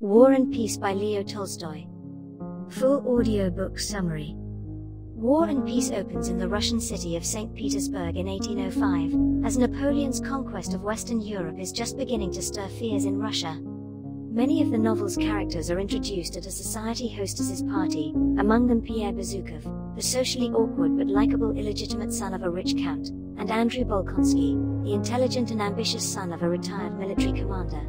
War and Peace by Leo Tolstoy. Full audiobook summary. War and Peace opens in the Russian city of St. Petersburg in 1805, as Napoleon's conquest of Western Europe is just beginning to stir fears in Russia. Many of the novel's characters are introduced at a society hostess's party, among them Pierre Bezukhov, the socially awkward but likable illegitimate son of a rich count, and Andrew Bolkonsky, the intelligent and ambitious son of a retired military commander.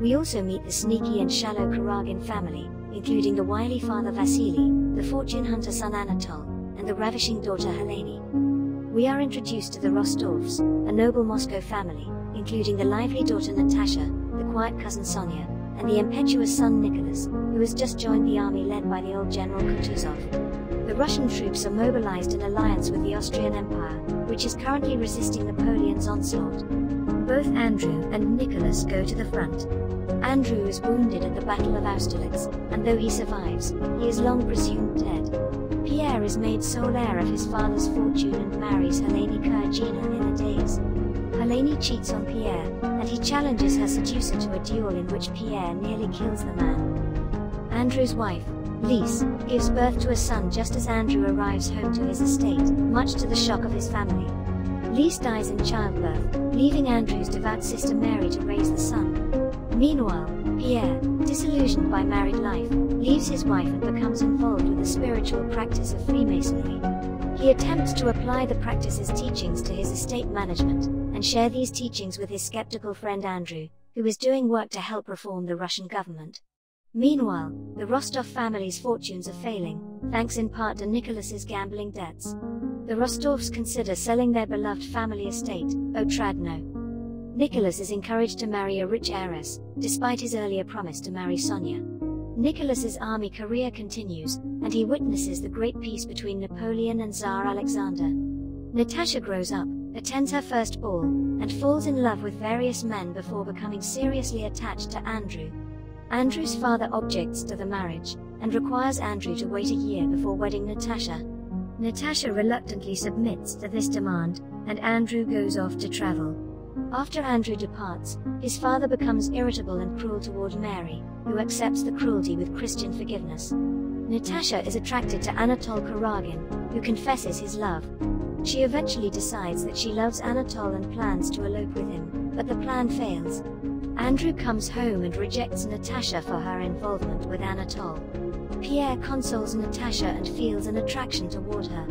We also meet the sneaky and shallow Kuragin family, including the wily father Vasily, the fortune hunter son Anatol, and the ravishing daughter Helene. We are introduced to the Rostovs, a noble Moscow family, including the lively daughter Natasha, the quiet cousin Sonia, and the impetuous son Nicholas, who has just joined the army led by the old General Kutuzov. The Russian troops are mobilized in alliance with the Austrian Empire, which is currently resisting Napoleon's onslaught. Both Andrew and Nicholas go to the front. Andrew is wounded at the Battle of Austerlitz, and though he survives, he is long presumed dead. Pierre is made sole heir of his father's fortune and marries Helene Kyrgyna in a daze. Helene cheats on Pierre, and he challenges her seducer to a duel in which Pierre nearly kills the man. Andrew's wife, Lise, gives birth to a son just as Andrew arrives home to his estate, much to the shock of his family. Lise dies in childbirth, leaving Andrew's devout sister Mary to raise the son. Meanwhile, Pierre, disillusioned by married life, leaves his wife and becomes involved with the spiritual practice of Freemasonry. He attempts to apply the practice's teachings to his estate management, and share these teachings with his skeptical friend Andrew, who is doing work to help reform the Russian government. Meanwhile, the Rostov family's fortunes are failing, thanks in part to Nicholas's gambling debts. The Rostovs consider selling their beloved family estate, Otradno. Nicholas is encouraged to marry a rich heiress, despite his earlier promise to marry Sonia. Nicholas's army career continues, and he witnesses the great peace between Napoleon and Tsar Alexander. Natasha grows up, attends her first ball, and falls in love with various men before becoming seriously attached to Andrew. Andrew's father objects to the marriage, and requires Andrew to wait a year before wedding Natasha. Natasha reluctantly submits to this demand, and Andrew goes off to travel. After Andrew departs, his father becomes irritable and cruel toward Mary, who accepts the cruelty with Christian forgiveness. Natasha is attracted to Anatol Kuragin, who confesses his love. She eventually decides that she loves Anatol and plans to elope with him, but the plan fails. Andrew comes home and rejects Natasha for her involvement with Anatol. Pierre consoles Natasha and feels an attraction toward her.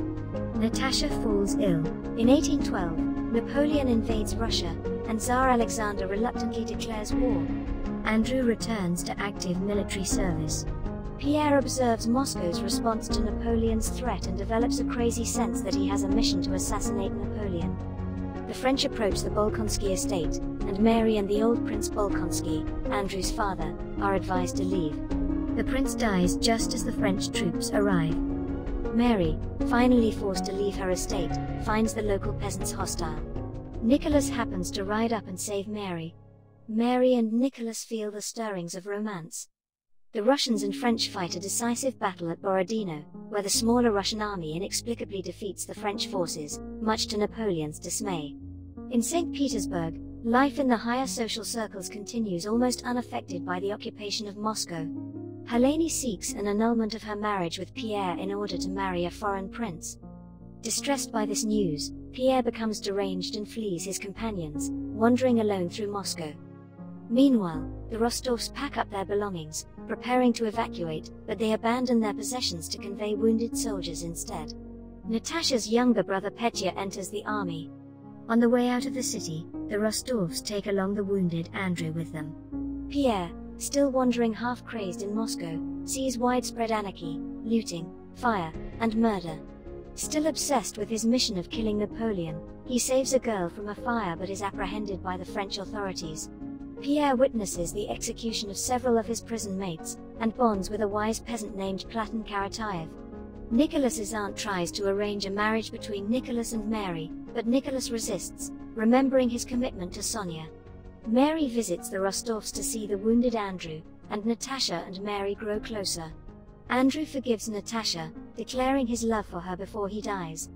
Natasha falls ill. In 1812, Napoleon invades Russia, and Tsar Alexander reluctantly declares war. Andrew returns to active military service. Pierre observes Moscow's response to Napoleon's threat and develops a crazy sense that he has a mission to assassinate Napoleon. The French approach the Bolkonsky estate, and Mary and the old Prince Bolkonsky, Andrew's father, are advised to leave. The prince dies just as the French troops arrive. Mary, finally forced to leave her estate, finds the local peasants hostile. Nicholas happens to ride up and save Mary. Mary and Nicholas feel the stirrings of romance. The Russians and French fight a decisive battle at Borodino, where the smaller Russian army inexplicably defeats the French forces, much to Napoleon's dismay. In St. Petersburg, life in the higher social circles continues almost unaffected by the occupation of Moscow. Helene seeks an annulment of her marriage with Pierre in order to marry a foreign prince. Distressed by this news, Pierre becomes deranged and flees his companions, wandering alone through Moscow. Meanwhile, the Rostovs pack up their belongings, preparing to evacuate, but they abandon their possessions to convey wounded soldiers instead. Natasha's younger brother Petya enters the army. On the way out of the city, the Rostovs take along the wounded Andrew with them. Pierre, still wandering half-crazed in Moscow, sees widespread anarchy, looting, fire, and murder. Still obsessed with his mission of killing Napoleon, he saves a girl from a fire but is apprehended by the French authorities. Pierre witnesses the execution of several of his prison mates, and bonds with a wise peasant named Platon Karatayev. Nicholas's aunt tries to arrange a marriage between Nicholas and Mary, but Nicholas resists, remembering his commitment to Sonia. Mary visits the Rostovs to see the wounded Andrew, and Natasha and Mary grow closer. Andrew forgives Natasha, declaring his love for her before he dies.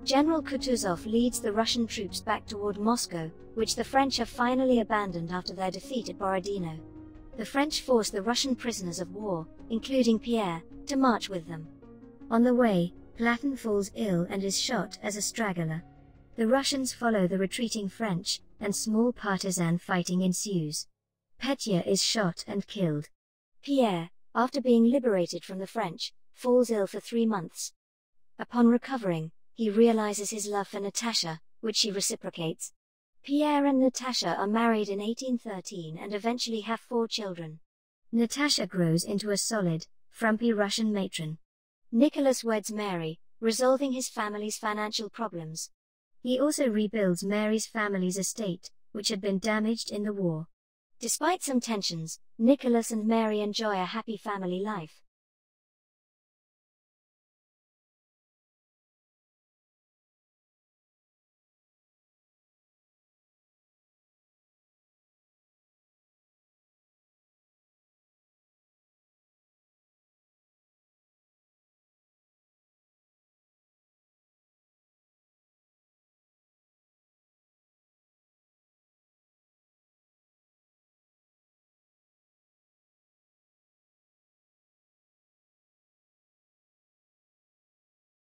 General Kutuzov leads the Russian troops back toward Moscow, which the French have finally abandoned after their defeat at Borodino. The French force the Russian prisoners of war, including Pierre, to march with them. On the way, Platen falls ill and is shot as a straggler. The Russians follow the retreating French, and small partisan fighting ensues. Pétya is shot and killed. Pierre, after being liberated from the French, falls ill for 3 months. Upon recovering, he realizes his love for Natasha, which she reciprocates. Pierre and Natasha are married in 1813 and eventually have 4 children. Natasha grows into a solid, frumpy Russian matron. Nicholas weds Mary, resolving his family's financial problems. He also rebuilds Mary's family's estate, which had been damaged in the war. Despite some tensions, Nicholas and Mary enjoy a happy family life.